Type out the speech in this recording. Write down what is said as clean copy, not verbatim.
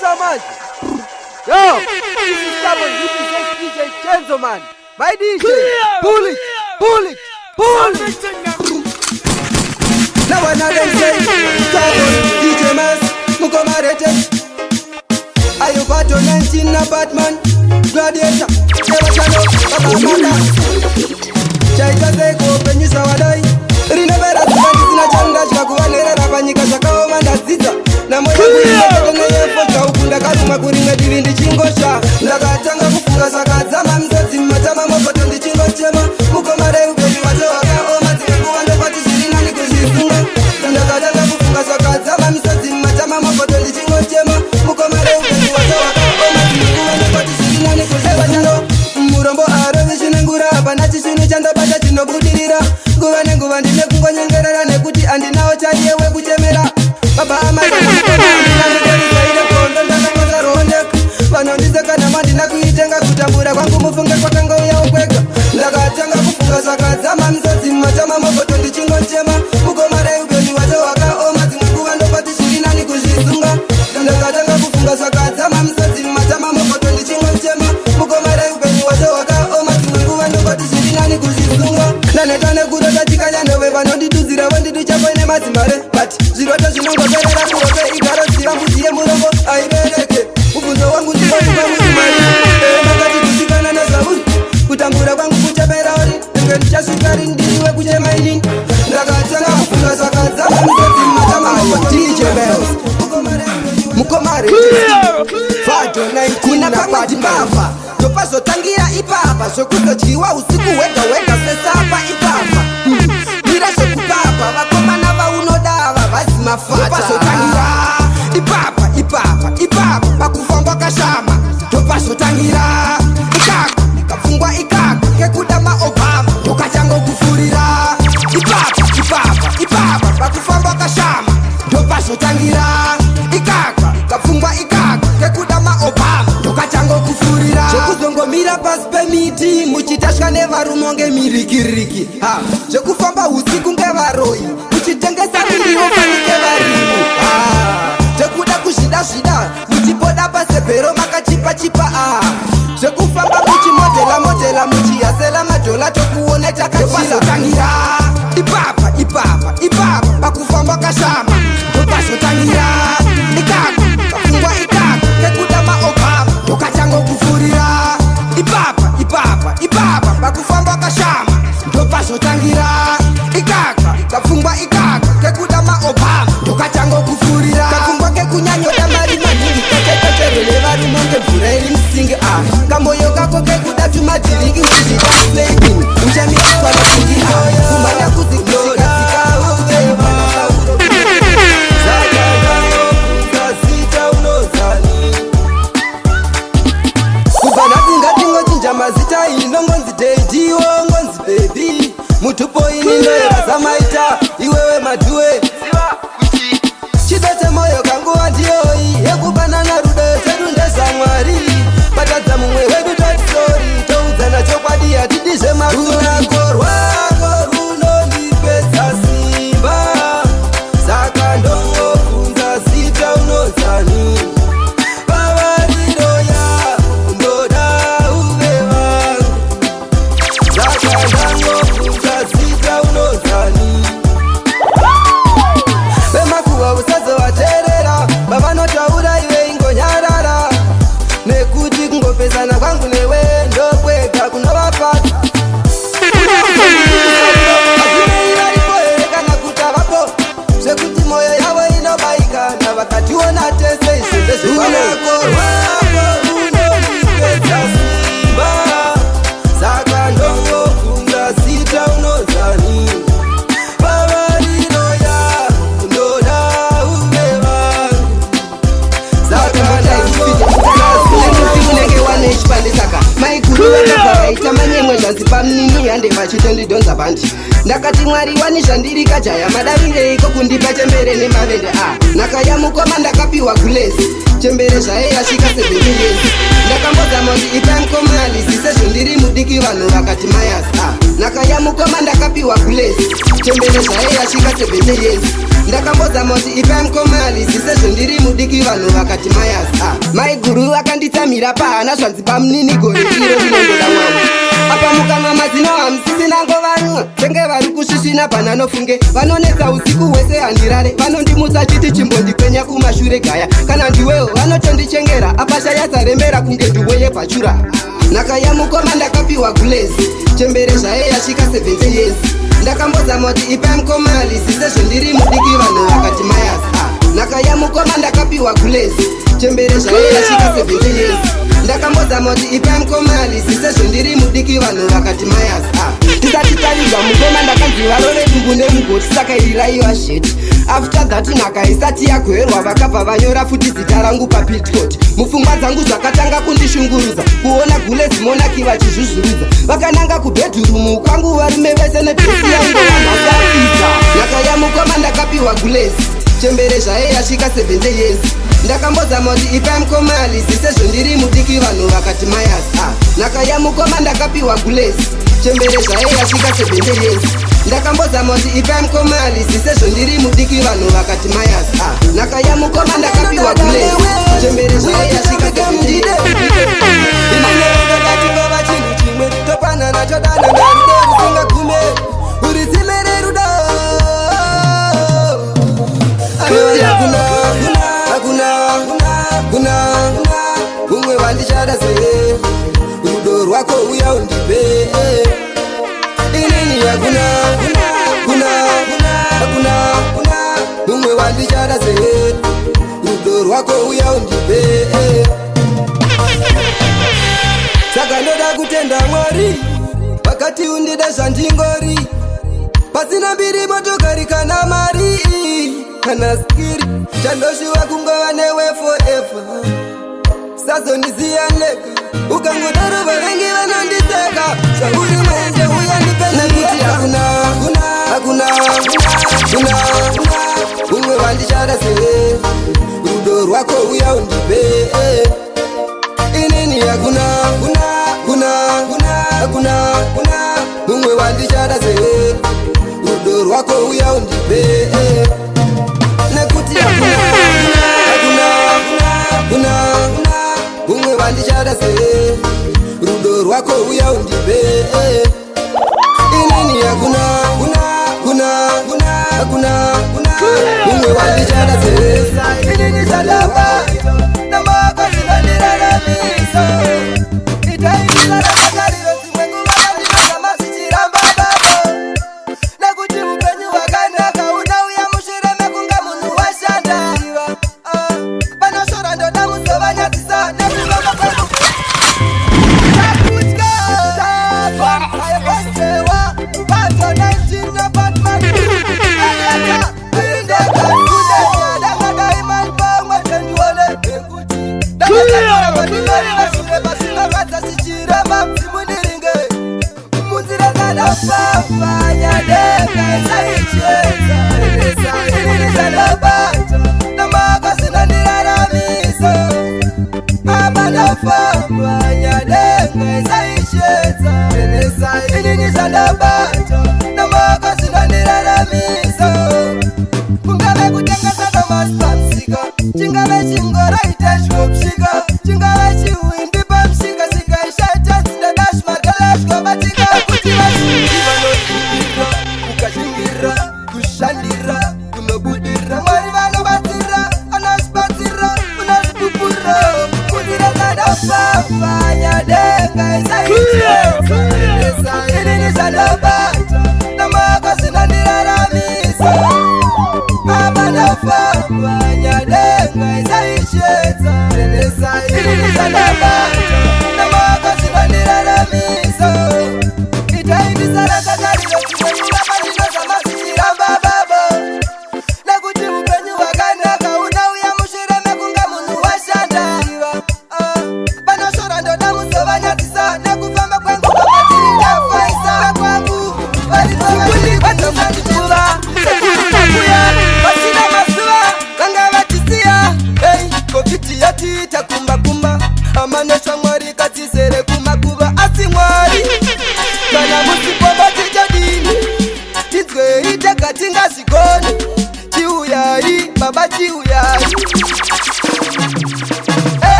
Saman. Yo, this is Stubborn represents DJ Gentleman. My DJ, pull it, pull it, pull it. Now another say, Stubborn DJ Mas, Mukomarete. Are you part of 19 Batman? Gladiator, Ewachano, Babamana. Chaita Zeko, Penyusa Wadai. Rinavera Zubani Sina Changa, Shakuanera, Rabanyika, Shakao, Mandazita. Na moyo kuiweka na yefota ukunda kaluma kuringa divindi chingosha. Ndakatanga kufunga sakadzama mzodzi matama mokoto ndichingo chema. Mukomare ubeli watoka oma zikungu wando pati zirina ni kuzifunga. Ndakatanga kufunga sakadzama mzodzi matama mokoto ndichingo chema. Mukomare ubeli watoka oma zikungu wando pati zirina ni kuzifunga. Murombo aro vishinengura apana chisinu chanda bata chinobudirira. Nguva nenguva ndine kungonyengerera nekuti andinawo chaiyewe kuchemera. Baba amai vanondizekana mandina kuitenga kutambura kwangu mufunge kwakangouya ukwega. Ndakatanga kufunga sakadzama mzodzi matama mokoto ndichingochema. Mukomare ubeni wacho wakaoma dzimwe nguva ndopati zviri nani kuzvisunga. Ndakatanga kufunga sakadzama mzodzi matama mokoto ndichingochema. Mukomare ubeni wacho wakaoma dzimwe nguva ndopati zviri nani kuzvisunga. Ndaneta nekurota chikanya nove vanonditudzira vondiduchapoine madzimare but zviroto zvinongoperera kurope igaro ziva mbudziye murongo aibereke. Ubunzo wangu ndinotuka muzimari makati kusikana na zauri. Kutambura kwangu kuchapera ori nenge ndichasvikari ndiriwe kuchemaini. Ndakatanga kufunga sakadzama mzodzi matama DJ Bells Mukomare Fato 19 na pati mbava topazotangira ipapa zvekuzodyiwa usiku wega wega sesapa ipapa mira zvekupapa vakomana vaunodava vazimafata topazotangira ipapa ipapa ipapa pakufamba kashama topazotangira ikaka kapfungwa ikaka kekuda maobhama ndokachangokufurira ipapa ipapa ipapa pakufamba kashama topazotangira ikaka kapfungwa ikaka kekuda maobhama ndokachangokufurira zvekuzongomira pasi pemiti muchitasha nevarume ngemirikiriki zvekufamba usiku ngevaroi muchitengesa miriwo fanike varimu zvekuda kuzvida zvida muchipoda pasebhero makachipa-chipa zvekufamba muchimodhela modhela muchiyasela madhola tokuone takachipazotangira ipapa ipapa ipapa pakufamba kashama topazotangira ikaka kafungwa ikaka kekuda maobhama ndokachangokufurira ipapa ipapa ipapa pakufamba kashama ndopazotangira ikaka kafungwa ikaka kekuda maobhama ndokachangokufurira kafungwa kekunyanyoda mari maningi kakeketerele varume ngemvura iri musingi kamoyo kako kekuda tumadhiringi uchizidaslaiin uchamiiswa nasingi kumanya mazita ino ngonzi dejiwo ngonzi baby mutupo ini ndoyerazamaita iwewe maduwe chidete moyo kangu wandiyoi yekubanana rudo chedu ndezamwari patadza mumwe wedu totisori toudzana chokwadi yatidizve masunako rwako runondipedza simba saka ndongobvunza zita unodzani vavanotaura ive ingonyarara nekuti kungopesana kwangu newe ndokwega kunovafata azinei varipo here kana kuti avapo zvekuti mwoyo yavo inobaika navakationa tese izvozvezveunako unonipedza simba saka ndongobvunza zita unodzani maikuru manyemwe zvazipamnini yande vachitondidonza bandi ndakati mwari wani zvandiri kajaya madavireiko kundipa chembere nemavende nakayamukoma ndakapiwa gulesi chembere zvaye yasvika 7 years ndakambozama kuti ipankomali sezvo ndiri mudiki vanhu vakati mayas nakayamukoma ndakapiwa gulesi chembere zvaye yasvika 7 years ndakamboza moti ipai mukomali sisezvo ndiri mudiki vanhu vakati mayasa maiguru vakanditsamira pahana zvanzi pamunini gore iro rinondoda mwana apa mukanwa mazino hamusisina ngovanwa senge vari kusvisvina pananofunge vanonetsa usiku hwese handirare vanondimutsa chiti chimbondikwenya kumashure gaya kana ndiwewo vanotondichengera apasha yazarembera kunge nduwe yebhachura nhaka yamukoma ndakapiwa gulezi chembere zvaye yasvika 70 years ndakamboza moti ipai mukomali sisezvo ndiri mudiki vanhu vakati mayasa nhaka yamukoma ndakapiwa gulezi chembere zvaye yasvika 70 years ndakamboza moti ipai mukomali sisezvo ndiri mudiki vanhu vakati mayasa ndisati tarirwa mukoma ndakanzi varove dungu nemugoti saka iriraiwa sheti after that nhaka isati yagwerwa vakabva vanyora futi zita rangu papitcot mupfungwa dzangu zvakatanga kundishungurudza kuona gulezi monaki vachizvuzvurudza vakananga kubhedhurumu kwangu varume vese nedhesi yangu vamhasaiza nhaka yamukoma ndakapiwa gulezi chembere zvaye yasvika 70 years ndakamboza moti ipai mukomali sisezvo ndiri mudiki vanhu vakati mayasa nhaka yamukoma ndakapiwa gulezi chembere zvaye yasvika 70 years ndakamboza moti ipai mukomali sisezvo ndiri mudiki vanhu vakati mayasa nhaka yamukoma ndakapiwa gulezi chembere zvaye yasvika 70 years inenekatimbova chinhu chimwe topanana todana narudo rusingagume urizimere rudo umwe wandishada se rudo rwako uya undipe inini hakuna umwe wandishada se rudo rwako uya undipe saka ndoda kutenda mwari wakati undida zvandingori pasina mbiri motokari kana mari kana skiri chandoshiwa kungova newe forever sazondiziyaneka ukangodaro vavengi vanondiseka zvauri mwenje uyandipenekuti hakuna umwe wandishada se rudo rwako uya undipe inini hakuna umwe wandishada se rudo rwako uya undipe nekuti hakuna umwe wandishada se rudo rwako uya undipe inini hakuna umwe wandishada se inini zalaba namako zinondiraramiso itaimilaramakariro zimwe nguva vandinogama zichiramba babo nekuti upenyu hwakanaka unauya mushure mekunge munhu washanda vanoshora ndoda muzovanyadzisa nekuvamba kwenu takutya aibasewa pato 19 apartment ayata indekakudenya dakadaimanpamwe tendione ekuti dakatatora mandingori vashure vasinongadza sichirema simuniringe munzira dzanofamba nyadeka isaicheza inini zvanobata namako zinondiraramisa abanofamba nyadeka isaicheza inini zvanobata namako zinondiraramisa kungave kutengesa nomasipamsika chingave chingoraita zvopsvika chingave chiwindi pamsika sikaishata dzidadashmadalashkobatika kuti vavanodira ukazvingira kushandira kunobudira mwari vanobatsira anozvibatsira unozvipupura kundira dzadafamba nyadenga isaicheza inini zvado